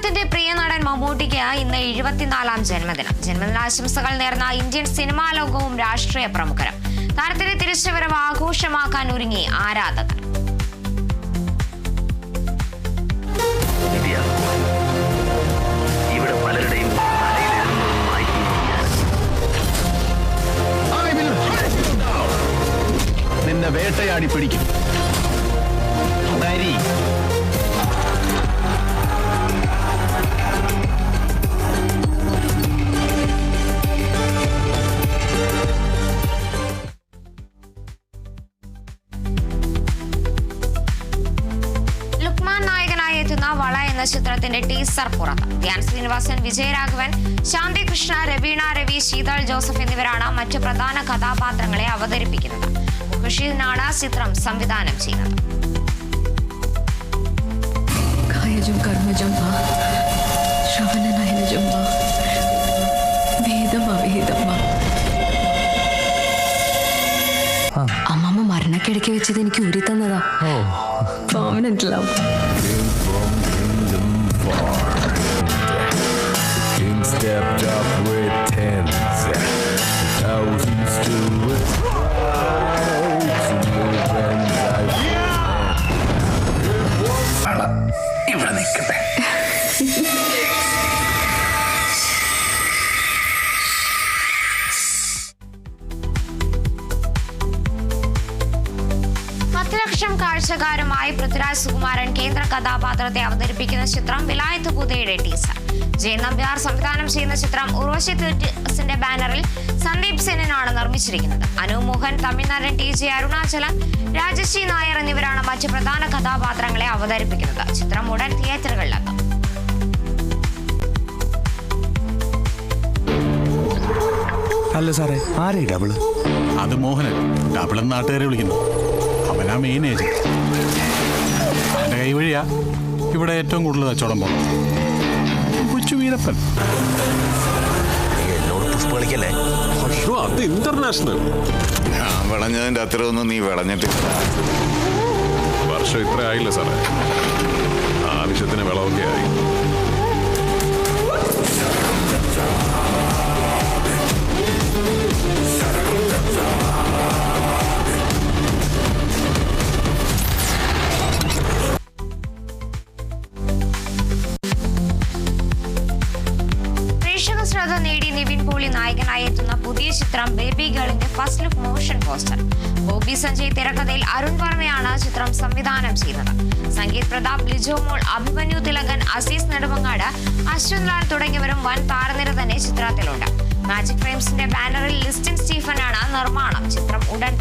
മലയാളത്തിന്റെ പ്രിയ നടൻ മമ്മൂട്ടിക്ക് ഇന്ന് 74-ാം ജന്മദിനം. ജന്മദിനാശംസകൾ നേർന്ന ഇന്ത്യൻ സിനിമാ ലോകവും രാഷ്ട്രീയ പ്രമുഖരും. താരത്തിന്റെ തിരിച്ചുവരവ് ആഘോഷമാക്കാൻ ഒരുങ്ങി ആരാധകർ. നിന്നെ വേട്ടയാടി പിടിക്കും. ലുക്മാൻ നായകനായി എത്തുന്ന വള എന്ന ചിത്രത്തിന്റെ ടീസർ പുറത്ത്. ധ്യാൻ ശ്രീനിവാസൻ, വിജയരാഘവൻ, ശാന്തി കൃഷ്ണ, രവീണ രവി, ശീതൾ ജോസഫ് എന്നിവരാണ് മറ്റു പ്രധാന കഥാപാത്രങ്ങളെ അവതരിപ്പിക്കുന്നത്. മുഖർഷിയാണ് ചിത്രം സംവിധാനം ചെയ്യുന്നത്. അമ്മമ്മ മരണക്കിടയ്ക്ക് വെച്ചത് എനിക്ക് ഊരി തന്നതാ. Permanent love. Stepped up with tens, thousands to it. ഇവിടെ നിൽക്കട്ടെ. കാഴ്ചക്കാരുമായി പൃഥ്വിരാജ് സുകുമാരൻ കേന്ദ്ര കഥാപാത്രത്തെ അവതരിപ്പിക്കുന്ന ചിത്രം വിലായത്ത് പുതയുടെ ടീസർ. ജയൻ നമ്പ്യാർ സംവിധാനം ചെയ്യുന്ന ചിത്രം ഉർവശി തിയേറ്റേഴ്സിന്റെ ബാനറിൽ സന്ദീപ് സെനാണ് നിർമ്മിച്ചിരിക്കുന്നത്. അനു മോഹൻ, തമിഴ്നാടൻ TJ അരുണാചലം, രാജശ്രീ നായർ എന്നിവരാണ് മറ്റ് പ്രധാന കഥാപാത്രങ്ങളെ അവതരിപ്പിക്കുന്നത്. ചിത്രം ഉടൻ തിയേറ്ററുകളിലെത്തും. അല്ല സാറേ, ആരേ ഡബിള്? അത് മോഹനൻ. ഡബിളെന്ന് നാട്ടുകാരെ വിളിക്കുന്നു. അവനാ മെയിൻ ഏജന്റ്. അവന്റെ കൈവഴിയാ ഇവിടെ ഏറ്റവും കൂടുതൽ കച്ചവടം പോകുന്നത്. കൊച്ചു വീരപ്പൻ. എന്നോട് പുഷ്പ കളിക്കല്ലേ? അത് ഇന്റർനാഷണൽ. ഞാൻ വിളഞ്ഞതിന്റെ അത്രയൊന്നും നീ വിളഞ്ഞിട്ടില്ല. വർഷം ഇത്ര ആയില്ല സാറേ, ആവശ്യത്തിന് വിളവൊക്കെ ആയി. ശ്രദ്ധ നേടി നിവിൻ പോളി നായകനായി എത്തുന്ന പുതിയ ചിത്രം ബേബി ഗേളിന്റെ first look motion poster. Bobby Sanjay തിരക്കഥയിൽ അരുൺ വർമ്മയാണ് ചിത്രം സംവിധാനം ചെയ്യുന്നത്. സംഗീത് പ്രതാപ്, ലിജോ മോൾ, അഭിമന്യു തിലകൻ, അസീസ് നെടുമങ്ങാട്, അശ്വന്ത് ലാൽ തുടങ്ങിയവരും വൻ താരനിര തന്നെ ചിത്രത്തിലുണ്ട്. മാജിക് ഫ്രെയിംസിന്റെ ബാനറിൽ ലിസ്റ്റിൻ സ്റ്റീഫനാണ് നിർമ്മാണം. ചിത്രം ഉടൻ